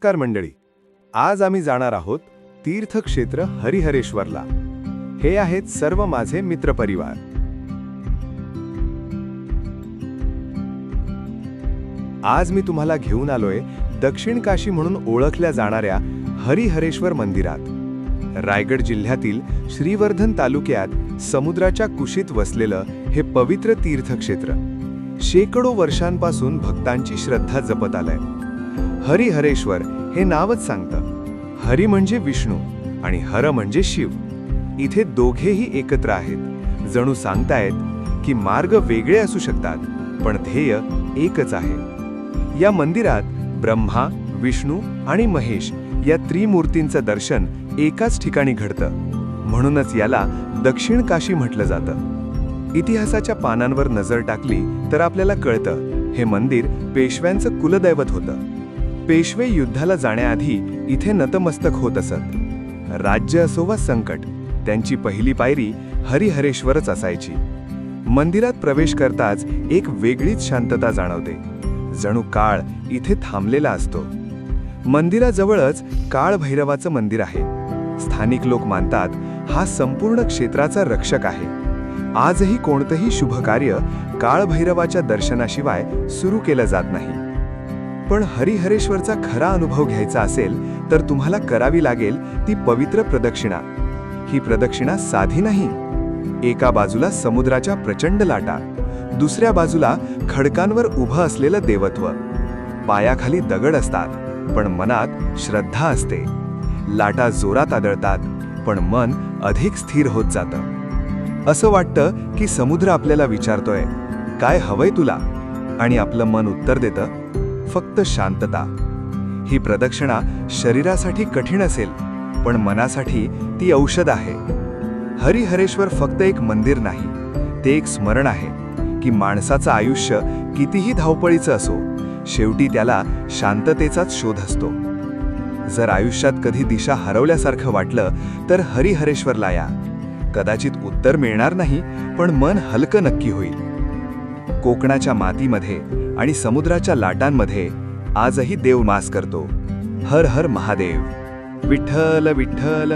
नमस्कार मंडळी. आज आम्ही जाणार आहोत तीर्थक्षेत्र हरिहरेश्वरला. हे आहेत सर्व माझे मित्रपरिवार. आज मी तुम्हाला घेऊन आलोय दक्षिण काशी म्हणून ओळखल्या जाणाऱ्या हरिहरेश्वर मंदिरात. रायगड जिल्ह्यातील श्रीवर्धन तालुक्यात समुद्राच्या कुशीत वसलेलं हे पवित्र तीर्थक्षेत्र शेकडो वर्षांपासून भक्तांची श्रद्धा जपत आलंय. हरिहरेश्वर हे नावच सांगतं. हरी म्हणजे विष्णू आणि हर म्हणजे शिव. इथे दोघेही एकत्र आहेत. जणू सांगतायत की मार्ग वेगळे असू शकतात पण ध्येय एकच आहे. या मंदिरात ब्रह्मा, विष्णू आणि महेश या त्रिमूर्तींचं दर्शन एकाच ठिकाणी घडतं. म्हणूनच याला दक्षिण काशी म्हटलं जातं. इतिहासाच्या पानांवर नजर टाकली तर आपल्याला कळतं हे मंदिर पेशव्यांचं कुलदैवत होतं. पेशवे युद्धाला जाण्याआधी इथे नतमस्तक होत असत. राज्य असो वा संकट, त्यांची पहिली पायरी हरिहरेश्वरच असायची. मंदिरात प्रवेश करताच एक वेगळीच शांतता जाणवते. जणू काळ इथे थांबलेला असतो. मंदिराजवळच काळ भैरवाचं मंदिर आहे. स्थानिक लोक मानतात हा संपूर्ण क्षेत्राचा रक्षक आहे. आजही कोणतंही शुभ कार्य काळ भैरवाच्या दर्शनाशिवाय सुरू केलं जात नाही. पण हरिहरेश्वरचा खरा अनुभव घ्यायचा असेल तर तुम्हाला करावी लागेल ती पवित्र प्रदक्षिणा. ही प्रदक्षिणा साधी नाही. एका बाजूला समुद्राच्या प्रचंड लाटा, दुसऱ्या बाजूला खडकांवर उभं असलेलं देवत्व. पायाखाली दगड असतात पण मनात श्रद्धा असते. लाटा जोरात आदळतात पण मन अधिक स्थिर होत जातं. असं वाटतं की समुद्र आपल्याला विचारतोय, काय हवंय तुला? आणि आपलं मन उत्तर देतं, फक्त शांतता. ही प्रदक्षिणा शरीरासाठी कठीण असेल पण मनासाठी ती औषध आहे. हरिहरेश्वर फक्त एक मंदिर नाही, ते एक स्मरण आहे की माणसाचं आयुष्य कितीही धावपळीचं असो, शेवटी त्याला शांततेचाच शोध असतो. जर आयुष्यात कधी दिशा हरवल्यासारखं वाटलं तर हरिहरेश्वरला या. कदाचित उत्तर मिळणार नाही पण मन हलकं नक्की होईल. कोकणाच्या मातीमध्ये आणि समुद्राच्या लाटांमध्ये आजही देव वास करतो. हर हर महादेव. विठ्ठल विठ्ठल.